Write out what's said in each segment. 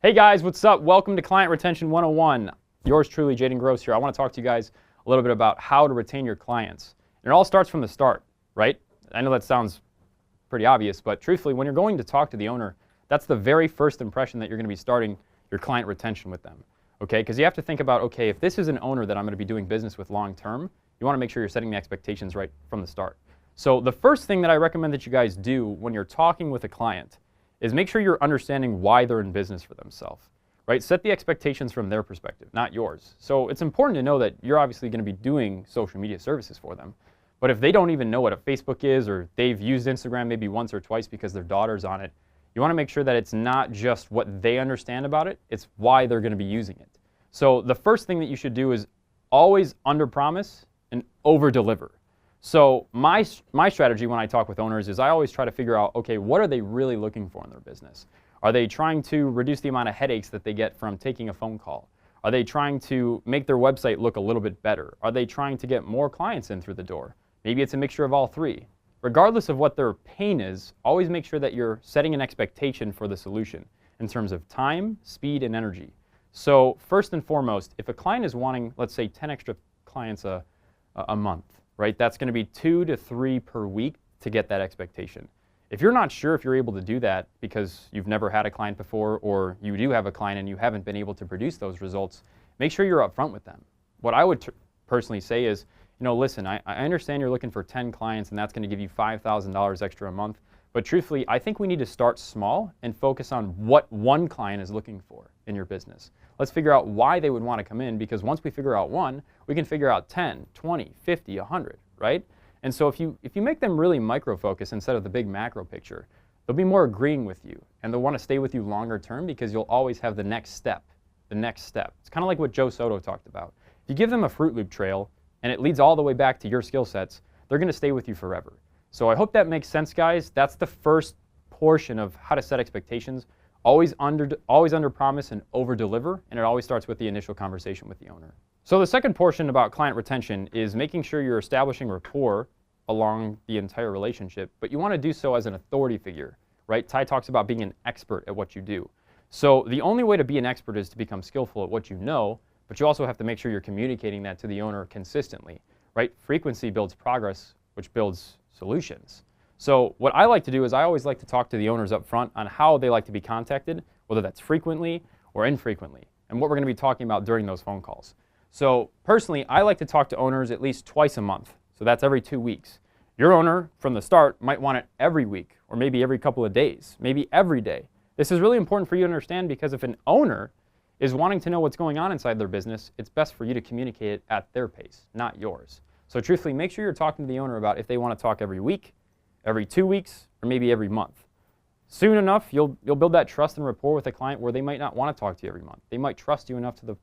Hey guys, what's up? Welcome to Client Retention 101. Yours truly, Jaden Gross here. I want to talk to you guys a little bit about how to retain your clients. And it all starts from the start, right? I know that sounds pretty obvious, but truthfully, when you're going to talk to the owner, that's the very first impression that you're going to be starting your client retention with them, okay? Because you have to think about, okay, if this is an owner that I'm going to be doing business with long term, you want to make sure you're setting the expectations right from the start. So the first thing that I recommend that you guys do when you're talking with a client is make sure you're understanding why they're in business for themselves, right? Set the expectations from their perspective, not yours. So it's important to know that you're obviously going to be doing social media services for them. But if they don't even know what a Facebook is, or they've used Instagram maybe once or twice because their daughter's on it, you want to make sure that it's not just what they understand about it, it's why they're going to be using it. So the first thing that you should do is always under-promise and over-deliver. So my strategy when I talk with owners is I always try to figure out, okay, what are they really looking for in their business? Are they trying to reduce the amount of headaches that they get from taking a phone call? Are they trying to make their website look a little bit better? Are they trying to get more clients in through the door? Maybe it's a mixture of all three. Regardless of what their pain is, always make sure that you're setting an expectation for the solution in terms of time, speed, and energy. So first and foremost, if a client is wanting, let's say, 10 extra clients a month, right? That's going to be 2 to 3 per week to get that expectation. If you're not sure if you're able to do that because you've never had a client before, or you do have a client and you haven't been able to produce those results, make sure you're upfront with them. What I would personally say is, listen, I understand you're looking for 10 clients and that's going to give you $5,000 extra a month, but truthfully, I think we need to start small and focus on what one client is looking for in your business. Let's figure out why they would want to come in, because once we figure out one, we can figure out 10, 20, 50, 100, right? And so if you make them really micro-focus instead of the big macro picture, they'll be more agreeing with you, and they'll want to stay with you longer term because you'll always have the next step, It's kind of like what Joe Soto talked about. If you give them a Fruit Loop trail and it leads all the way back to your skill sets, they're going to stay with you forever. So I hope that makes sense, guys. That's the first portion of how to set expectations. Always under promise and over deliver, and it always starts with the initial conversation with the owner. So the second portion about client retention is making sure you're establishing rapport along the entire relationship, but you want to do so as an authority figure, right? Tai talks about being an expert at what you do. So the only way to be an expert is to become skillful at what you know, but you also have to make sure you're communicating that to the owner consistently, right? Frequency builds progress, which builds solutions. So what I like to do is I always like to talk to the owners up front on how they like to be contacted, whether that's frequently or infrequently, and what we're going to be talking about during those phone calls. So personally, I like to talk to owners at least twice a month. So that's every 2 weeks. Your owner from the start might want it every week, or maybe every couple of days, maybe every day. This is really important for you to understand, because if an owner is wanting to know what's going on inside their business, it's best for you to communicate it at their pace, not yours. So truthfully, make sure you're talking to the owner about if they want to talk every week, every 2 weeks, or maybe every month. Soon enough, you'll build that trust and rapport with a client where they might not want to talk to you every month. They might trust you enough to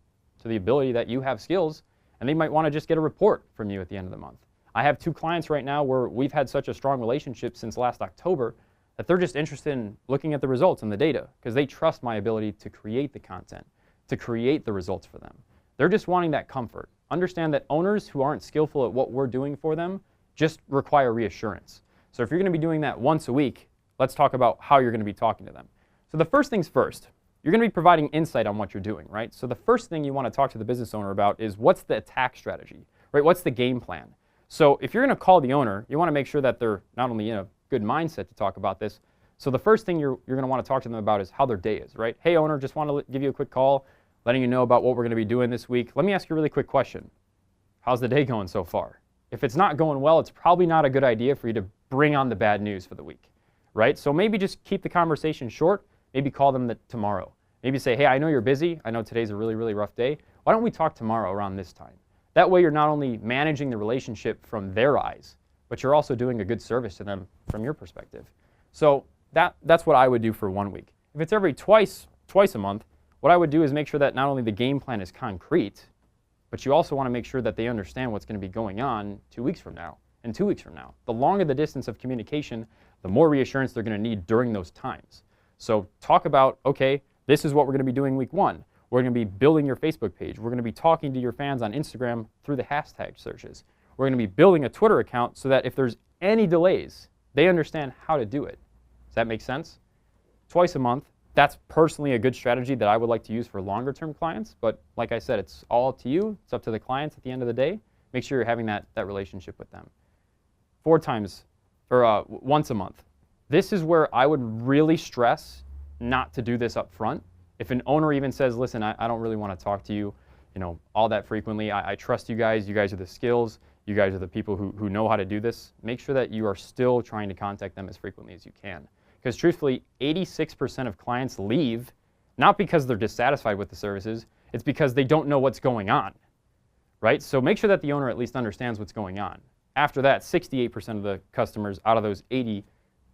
the ability that you have skills, and they might want to just get a report from you at the end of the month. I have 2 clients right now where we've had such a strong relationship since last October that they're just interested in looking at the results and the data, because they trust my ability to create the content, to create the results for them. They're just wanting that comfort. Understand that owners who aren't skillful at what we're doing for them just require reassurance. So if you're going to be doing that once a week, let's talk about how you're going to be talking to them. So the first things first, you're going to be providing insight on what you're doing, right? So the first thing you want to talk to the business owner about is what's the attack strategy, right? What's the game plan? So if you're going to call the owner, you want to make sure that they're not only in a good mindset to talk about this. So the first thing you're going to want to talk to them about is how their day is, right? Hey owner, just want to give you a quick call, letting you know about what we're going to be doing this week. Let me ask you a really quick question. How's the day going so far? If it's not going well, it's probably not a good idea for you to bring on the bad news for the week, right? So maybe just keep the conversation short. Maybe call them tomorrow. Maybe say, hey, I know you're busy. I know today's a really, really rough day. Why don't we talk tomorrow around this time? That way you're not only managing the relationship from their eyes, but you're also doing a good service to them from your perspective. So that's what I would do for 1 week. If it's every twice a month, what I would do is make sure that not only the game plan is concrete, but you also want to make sure that they understand what's going to be going on 2 weeks from now and 2 weeks from now. The longer the distance of communication, the more reassurance they're going to need during those times. So talk about, okay, this is what we're going to be doing week 1. We're going to be building your Facebook page. We're going to be talking to your fans on Instagram through the hashtag searches. We're going to be building a Twitter account so that if there's any delays, they understand how to do it. Does that make sense? Twice a month, That's personally a good strategy that I would like to use for longer term clients. But like I said, it's all up to you. It's up to the clients at the end of the day. Make sure you're having that relationship with them. 4 times or once a month. This is where I would really stress not to do this up front. If an owner even says, listen, I don't really want to talk to you, all that frequently. I trust you guys. You guys are the skills. You guys are the people who know how to do this. Make sure that you are still trying to contact them as frequently as you can. Because truthfully, 86% of clients leave not because they're dissatisfied with the services, it's because they don't know what's going on, right? So make sure that the owner at least understands what's going on. After that, 68% of the customers out of those 80,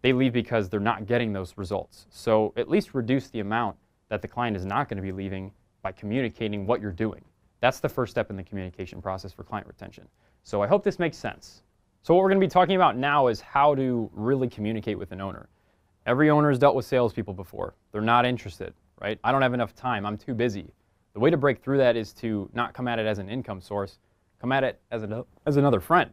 they leave because they're not getting those results. So at least reduce the amount that the client is not going to be leaving by communicating what you're doing. That's the first step in the communication process for client retention. So I hope this makes sense. So what we're going to be talking about now is how to really communicate with an owner. Every owner has dealt with salespeople before. They're not interested, right? I don't have enough time. I'm too busy. The way to break through that is to not come at it as an income source. Come at it as another friend.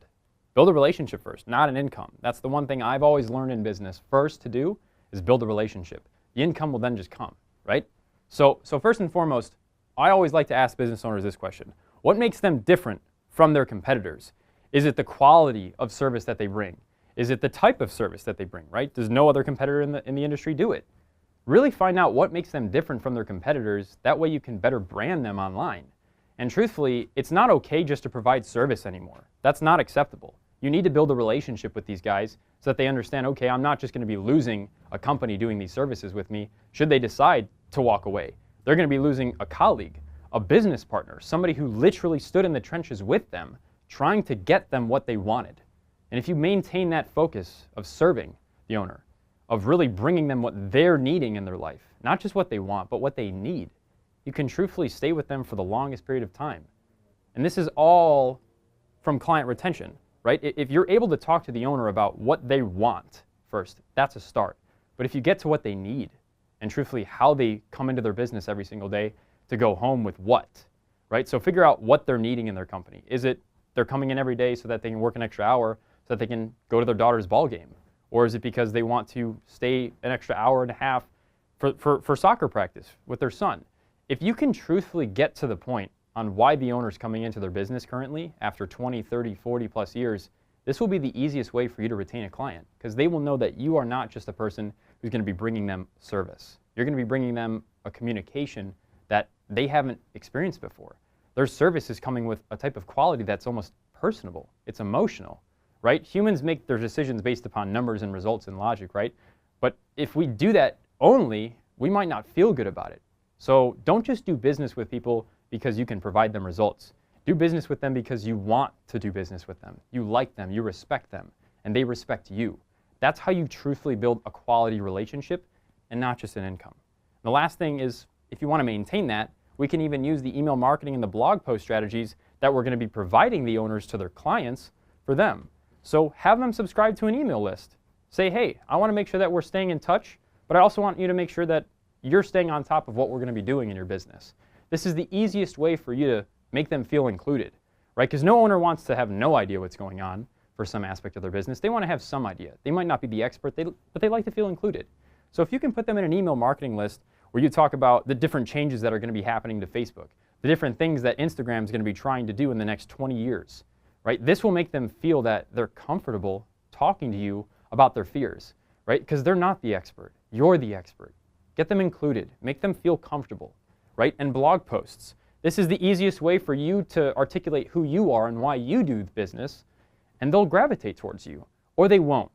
Build a relationship first, not an income. That's the one thing I've always learned in business. First to do is build a relationship. The income will then just come, right? So first and foremost, I always like to ask business owners this question. What makes them different from their competitors? Is it the quality of service that they bring? Is it the type of service that they bring, right? Does no other competitor in the industry do it? Really find out what makes them different from their competitors. That way you can better brand them online. And truthfully, it's not okay just to provide service anymore. That's not acceptable. You need to build a relationship with these guys so that they understand, okay, I'm not just going to be losing a company doing these services with me should they decide to walk away. They're going to be losing a colleague, a business partner, somebody who literally stood in the trenches with them, trying to get them what they wanted. And if you maintain that focus of serving the owner, of really bringing them what they're needing in their life, not just what they want, but what they need, you can truthfully stay with them for the longest period of time. And this is all from client retention, right? If you're able to talk to the owner about what they want first, that's a start. But if you get to what they need, and truthfully how they come into their business every single day to go home with what, right? So figure out what they're needing in their company. Is it they're coming in every day so that they can work an extra hour so that they can go to their daughter's ball game? Or is it because they want to stay an extra hour and a half for soccer practice with their son? If you can truthfully get to the point on why the owner's coming into their business currently after 20, 30, 40 plus years, this will be the easiest way for you to retain a client because they will know that you are not just a person who's going to be bringing them service. You're going to be bringing them a communication that they haven't experienced before. Their service is coming with a type of quality that's almost personable. It's emotional, right? Humans make their decisions based upon numbers and results and logic, right? But if we do that only, we might not feel good about it. So don't just do business with people because you can provide them results. Do business with them because you want to do business with them. You like them, you respect them, and they respect you. That's how you truthfully build a quality relationship and not just an income. The last thing is, if you want to maintain that, we can even use the email marketing and the blog post strategies that we're going to be providing the owners to their clients for them. So have them subscribe to an email list. Say, hey, I want to make sure that we're staying in touch, but I also want you to make sure that you're staying on top of what we're going to be doing in your business. This is the easiest way for you to make them feel included, right? Because no owner wants to have no idea what's going on for some aspect of their business. They want to have some idea. They might not be the expert, but they like to feel included. So if you can put them in an email marketing list where you talk about the different changes that are going to be happening to Facebook, the different things that Instagram is going to be trying to do in the next 20 years, right? This will make them feel that they're comfortable talking to you about their fears, right? Because they're not the expert. You're the expert. Get them included. Make them feel comfortable, right? And blog posts. This is the easiest way for you to articulate who you are and why you do business, and they'll gravitate towards you, or they won't.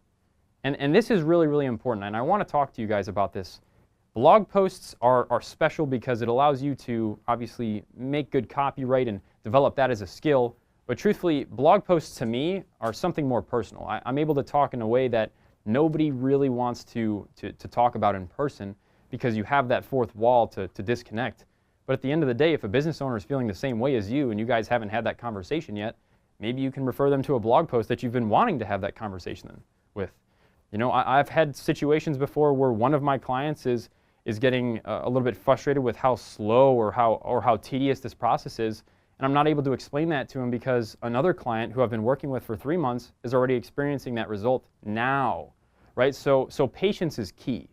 And this is really, really important, and I want to talk to you guys about this. Blog posts are special because it allows you to obviously make good copyright and develop that as a skill, but truthfully, blog posts to me are something more personal. I'm able to talk in a way that nobody really wants to talk about in person because you have that fourth wall to disconnect. But at the end of the day, if a business owner is feeling the same way as you and you guys haven't had that conversation yet, maybe you can refer them to a blog post that you've been wanting to have that conversation with. You know, I've had situations before where one of my clients is getting a little bit frustrated with how slow or how tedious this process is, and I'm not able to explain that to him because another client who I've been working with for 3 months is already experiencing that result now, right? So patience is key,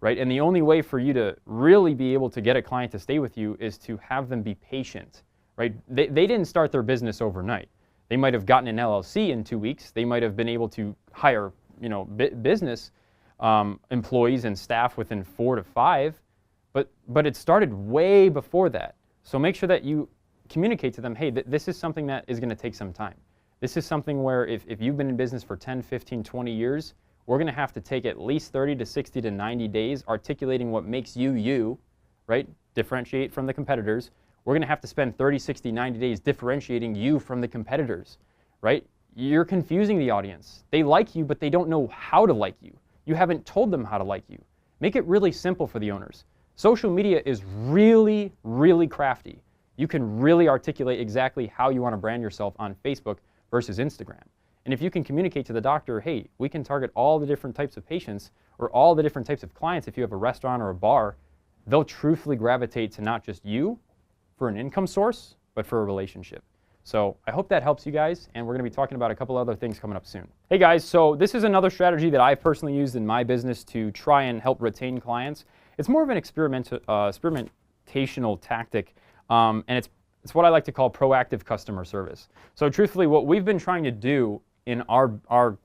right? And the only way for you to really be able to get a client to stay with you is to have them be patient, right? They didn't start their business overnight. They might have gotten an LLC in 2 weeks. They might have been able to hire, business employees and staff within 4 to 5, but it started way before that. So make sure that you communicate to them, hey, this is something that is going to take some time. This is something where if you've been in business for 10, 15, 20 years, we're going to have to take at least 30 to 60 to 90 days articulating what makes you, you, right? Differentiate from the competitors. We're going to have to spend 30, 60, 90 days differentiating you from the competitors, right? You're confusing the audience. They like you, but they don't know how to like you. You haven't told them how to like you. Make it really simple for the owners. Social media is really, really crafty. You can really articulate exactly how you want to brand yourself on Facebook versus Instagram. And if you can communicate to the doctor, hey, we can target all the different types of patients or all the different types of clients if you have a restaurant or a bar, they'll truthfully gravitate to not just you for an income source, but for a relationship. So I hope that helps you guys, and we're going to be talking about a couple other things coming up soon. Hey guys, so this is another strategy that I've personally used in my business to try and help retain clients. It's more of an experimentational tactic, and it's what I like to call proactive customer service. So truthfully, what we've been trying to do in our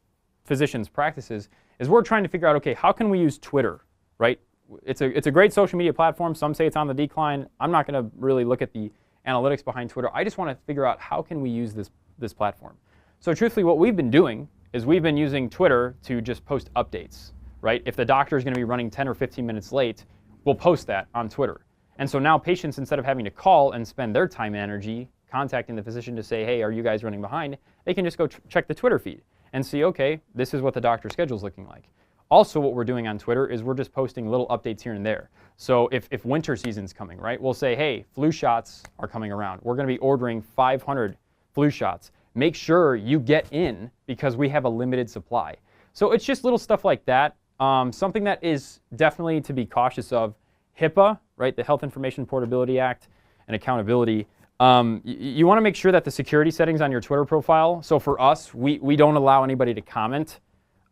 physicians' practices is we're trying to figure out, okay, how can we use Twitter, right? It's a great social media platform. Some say it's on the decline. I'm not going to really look at the analytics behind Twitter. I just want to figure out how can we use this platform. So truthfully, what we've been doing is we've been using Twitter to just post updates, right? If the doctor is going to be running 10 or 15 minutes late, we'll post that on Twitter. And so now patients, instead of having to call and spend their time and energy contacting the physician to say, hey, are you guys running behind? They can just go check the Twitter feed and see, okay, this is what the doctor's schedule is looking like. Also, what we're doing on Twitter is we're just posting little updates here and there. So if winter season's coming, right, we'll say, hey, flu shots are coming around. We're going to be ordering 500 flu shots. Make sure you get in because we have a limited supply. So it's just little stuff like that. Something that is definitely to be cautious of, HIPAA, right, the Health Information Portability Act and accountability. You want to make sure that the security settings on your Twitter profile, so for us, we don't allow anybody to comment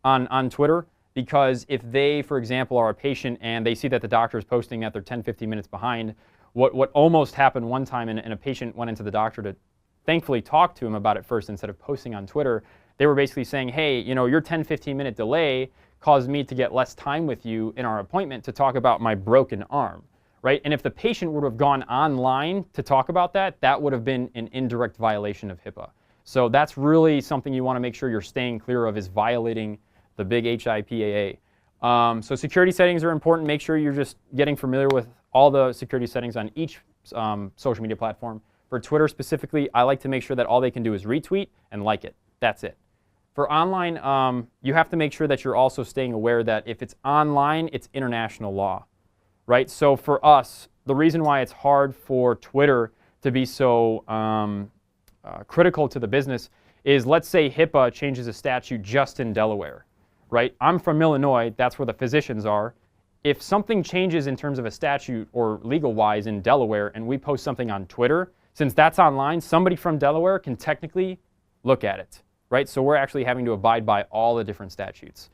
on Twitter, because if they, for example, are a patient and they see that the doctor is posting that they're 10, 15 minutes behind, what almost happened one time, and a patient went into the doctor to thankfully talk to him about it first instead of posting on Twitter. They were basically saying, hey, your 10, 15-minute delay caused me to get less time with you in our appointment to talk about my broken arm, right? And if the patient would have gone online to talk about that, that would have been an indirect violation of HIPAA. So that's really something you want to make sure you're staying clear of, is violating the big HIPAA. So security settings are important. Make sure you're just getting familiar with all the security settings on each social media platform. For Twitter specifically, I like to make sure that all they can do is retweet and like it. That's it. For online, you have to make sure that you're also staying aware that if it's online, it's international law, right? So for us, the reason why it's hard for Twitter to be so critical to the business is, let's say HIPAA changes a statute just in Delaware, right? I'm from Illinois, that's where the physicians are. If something changes in terms of a statute or legal-wise in Delaware and we post something on Twitter, since that's online, somebody from Delaware can technically look at it, right? So we're actually having to abide by all the different statutes.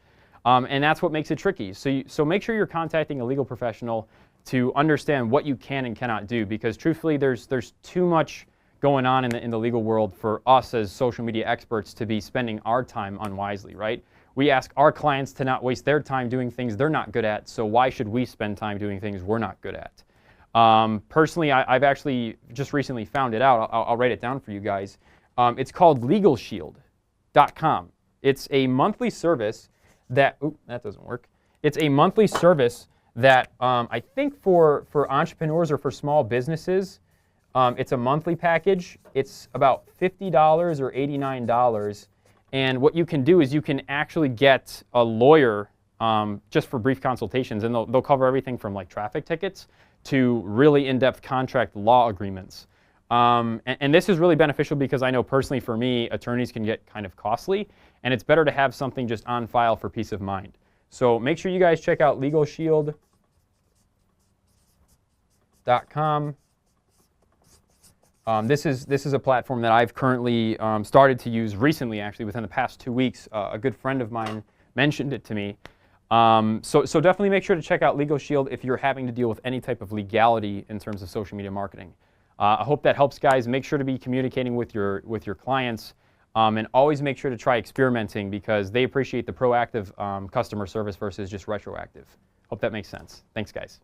And that's what makes it tricky. So make sure you're contacting a legal professional to understand what you can and cannot do, because truthfully, there's too much going on in the legal world for us as social media experts to be spending our time unwisely, right? We ask our clients to not waste their time doing things they're not good at, so why should we spend time doing things we're not good at? Personally, I've actually just recently found it out. I'll write it down for you guys. It's called LegalShield.com. It's a monthly service that, that doesn't work. It's a monthly service that I think for entrepreneurs or for small businesses, it's a monthly package. It's about $50 or $89. And what you can do is you can actually get a lawyer just for brief consultations, and they'll cover everything from like traffic tickets to really in-depth contract law agreements. And this is really beneficial because I know personally for me, attorneys can get kind of costly, and it's better to have something just on file for peace of mind. So make sure you guys check out LegalShield.com. This is a platform that I've currently started to use recently, actually within the past 2 weeks. A good friend of mine mentioned it to me. So definitely make sure to check out Legal Shield if you're having to deal with any type of legality in terms of social media marketing. I hope that helps, guys. Make sure to be communicating with your clients, and always make sure to try experimenting because they appreciate the proactive customer service versus just retroactive. Hope that makes sense. Thanks, guys.